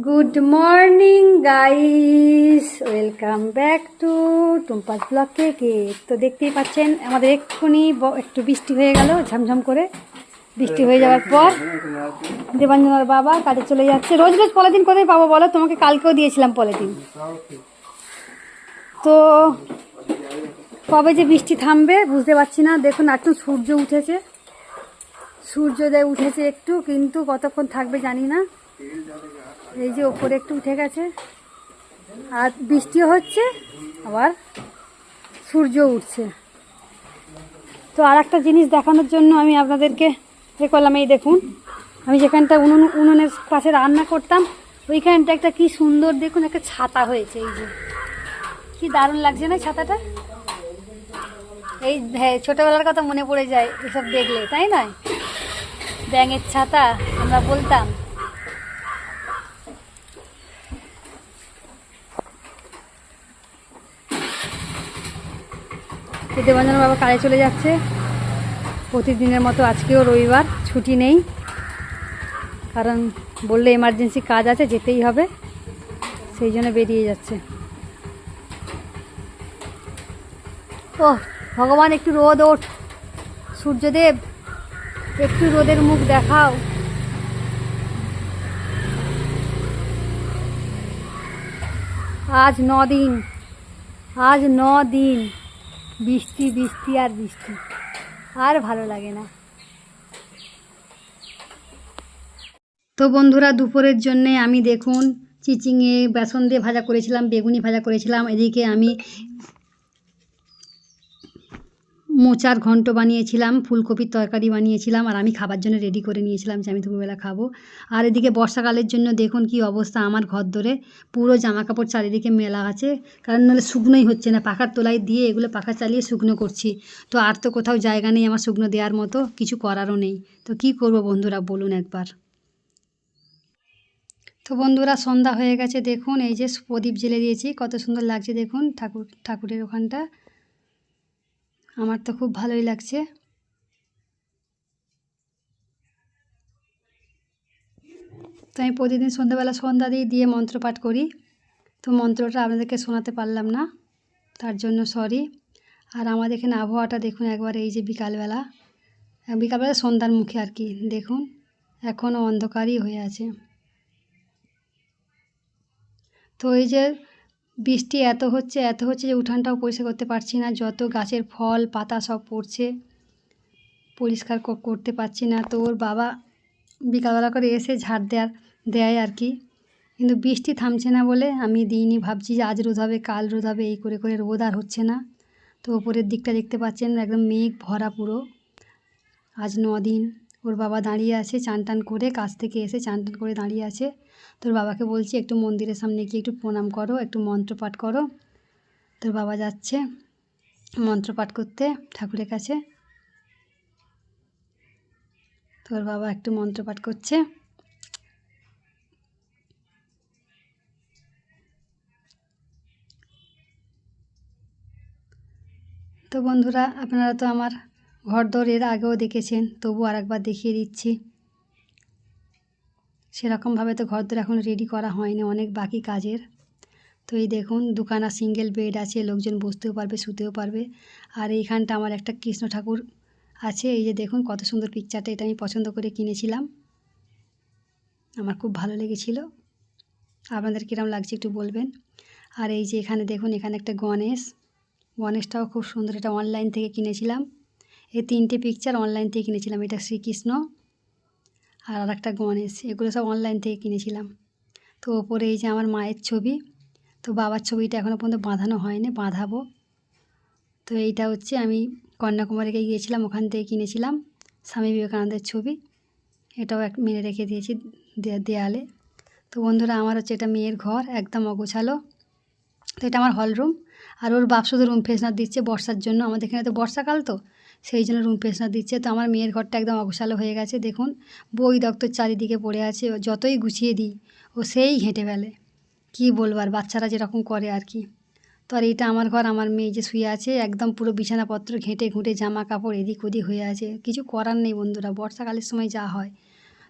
Good morning guys, welcome back to Tumpa's blog থেকে। তো দেখতেই পাচ্ছেন আমাদের এক্ষুনি একটু বৃষ্টি হয়ে গেল, ঝমঝম করে বৃষ্টি হয়ে যাওয়ার পর দেবাঞ্জনার বাবা কাজে চলে যাচ্ছে। রোজ রোজ পলিথিন কোথায় পাবো বলো? তোমাকে কালকেও দিয়েছিলাম পলিথিন। তো কবে যে বৃষ্টি থামবে বুঝতে পারছি না। দেখুন একটু সূর্য উঠেছে, সূর্যোদয় উঠেছে একটু, কিন্তু কতক্ষণ থাকবে জানি না। এই যে ওপরে একটু উঠে গেছে আর বৃষ্টিও হচ্ছে, আবার সূর্য উঠছে। তো আর একটা জিনিস দেখানোর জন্য আমি আপনাদেরকে করলাম। এই দেখুন, আমি যেখানটা উনুনের পাশে রান্না করতাম ওইখানটা একটা কি সুন্দর দেখুন একটা ছাতা হয়েছে। এই যে কি দারুণ লাগছে না ছাতাটা? এই হ্যাঁ, ছোটোবেলার কথা মনে পড়ে যায় এসব দেখলে, তাই নয়? ব্যাঙের ছাতা আমরা বলতাম। দেবাঞ্জন বাবা কাজে চলে যাচ্ছে প্রতিদিনের মতো। আজকেও রবিবার, ছুটি নেই, কারণ বললে এমার্জেন্সি কাজ আছে, যেতেই হবে, সেই জন্য বেরিয়ে যাচ্ছে। ও ভগবান, একটু রোদ ওঠ, সূর্যদেব একটু রোদের মুখ দেখাও। আজ 9 দিন, আজ 9 দিন বৃষ্টি বৃষ্টি আর বৃষ্টি, আর ভালো লাগে না। তো বন্ধুরা, দুপুরের জন্যে আমি দেখুন চিচিঙে বেসন দিয়ে ভাজা করেছিলাম, বেগুনি ভাজা করেছিলাম। এদিকে আমি মোচার ঘন্ট বানিয়েছিলাম, ফুলকপির তরকারি বানিয়েছিলাম, আর আমি খাবার জন্য রেডি করে নিয়েছিলাম যে আমি দুপুরবেলা খাবো। আর এদিকে বর্ষাকালের জন্য দেখুন কি অবস্থা আমার ঘর ধরে, পুরো জামা কাপড় চারিদিকে মেলা আছে, কারণ নাহলে শুকনোই হচ্ছে না। পাখার তলায় দিয়ে এগুলো পাখা চালিয়ে শুকনো করছি। তো আর তো কোথাও জায়গা নেই আমার শুকনো দেওয়ার মতো, কিছু করারও নেই। তো কি করব বন্ধুরা বলুন একবার। তো বন্ধুরা, সন্ধ্যা হয়ে গেছে, দেখুন এই যে প্রদীপ জ্বেলে দিয়েছি, কত সুন্দর লাগছে দেখুন ঠাকুরের ওখানটা। আমার তো খুব ভালোই লাগছে। তো আমি প্রতিদিন সন্ধ্যাবেলা সন্ধ্যা দিয়ে মন্ত্রপাঠ করি। তো মন্ত্রটা আপনাদেরকে শোনাতে পারলাম না, তার জন্য সরি। আর আমাদের এখানে আবহাওয়াটা দেখুন একবার, এই যে বিকালবেলা সন্ধ্যার মুখে আর কি, দেখুন এখনও অন্ধকারই হয়ে আছে। তো এই যে বৃষ্টি এত হচ্ছে যে উঠানটাও পরিষ্কার করতে পারছি না, যত গাছের ফল পাতা সব পড়ছে, পরিষ্কার করতে পারছি না। তো ওর বাবা বিকালবেলা করে এসে ঝাড় দেয় আর কি, কিন্তু বৃষ্টি থামছে না বলে আমি দিইনি। ভাবছি যে আজ রোদ হবে, কাল রোদ হবে, এই করে রোদ আর হচ্ছে না। তো ওপরের দিকটা দেখতে পাচ্ছেন একদম মেঘ ভরা পুরো। আজ 9 দিন ওর বাবা দাঁড়িয়ে আছে, চান টান করে, কাজ থেকে এসে চান টান করে দাঁড়িয়ে আছে। তোর বাবাকে বলছি একটু মন্দিরের সামনে গিয়ে একটু প্রণাম করো, একটু মন্ত্রপাঠ করো। তোর বাবা যাচ্ছে মন্ত্রপাঠ করতে ঠাকুরের কাছে। তোর বাবা একটু মন্ত্রপাঠ করছে। তো বন্ধুরা, আপনারা তো আমার ঘরদোর এর আগেও দেখেছেন, তবু আরেকবার দেখিয়ে দিচ্ছি। সেরকমভাবে তো ঘরদোর এখন রেডি করা হয়নি, অনেক বাকি কাজের। তো এই দেখুন দুখানা সিঙ্গেল বেড আছে, লোকজন বসতেও পারবে, শুতেও পারবে। আর এইখানটা আমার একটা কৃষ্ণ ঠাকুর আছে। এই যে দেখুন কত সুন্দর পিকচারটা, এটা আমি পছন্দ করে কিনেছিলাম, আমার খুব ভালো লেগেছিল। আপনাদের কীরকম লাগছে একটু বলবেন। আর এই যে এখানে দেখুন, এখানে একটা গণেশটাও খুব সুন্দর, এটা অনলাইন থেকে কিনেছিলাম। এই 3টে পিকচার অনলাইন থেকে কিনেছিলাম। এটা শ্রীকৃষ্ণ আর একটা গণেশ, এগুলো সব অনলাইন থেকে কিনেছিলাম। তো ওপরে এই যে আমার মায়ের ছবি। তো বাবার ছবিটা এখনও পর্যন্ত বাঁধানো হয়নি, বাঁধাবো। তো এইটা হচ্ছে আমি কন্যাকুমারীতে গিয়েছিলাম, ওখান থেকে কিনেছিলাম স্বামী বিবেকানন্দের ছবি। এটাও মেরে রেখে দিয়েছি দেয়ালে। তো বন্ধুরা, আমার হচ্ছে এটা মেয়ের ঘর, একদম অগোছালো। তো এটা আমার হলরুম। আর ওর বাপ শুধু রুম ফ্রেশনার দিচ্ছে বর্ষার জন্য, আমাদের এখানে তো বর্ষাকাল, তো সেই জন্য রুম ফ্রেশনার দিচ্ছে। তো আমার মেয়ের ঘরটা একদম অগোছালো হয়ে গেছে, দেখুন বই দপ্তর চারিদিকে পড়ে আছে, যতই গুছিয়ে দিই ও সেই ঘেঁটে ফেলে। কী বলবো, আর বাচ্চারা যেরকম করে আর কি। তো আর এটা আমার ঘর, আমার মেয়ে যে শুয়ে আছে একদম পুরো বিছানাপত্র ঘেঁটে ঘুঁটে, জামা কাপড় এদিক ওদিক হয়ে আছে। কিছু করার নেই বন্ধুরা, বর্ষাকালের সময় যা হয়।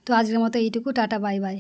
তো আজকের মতো এইটুকু, টাটা বাই বাই।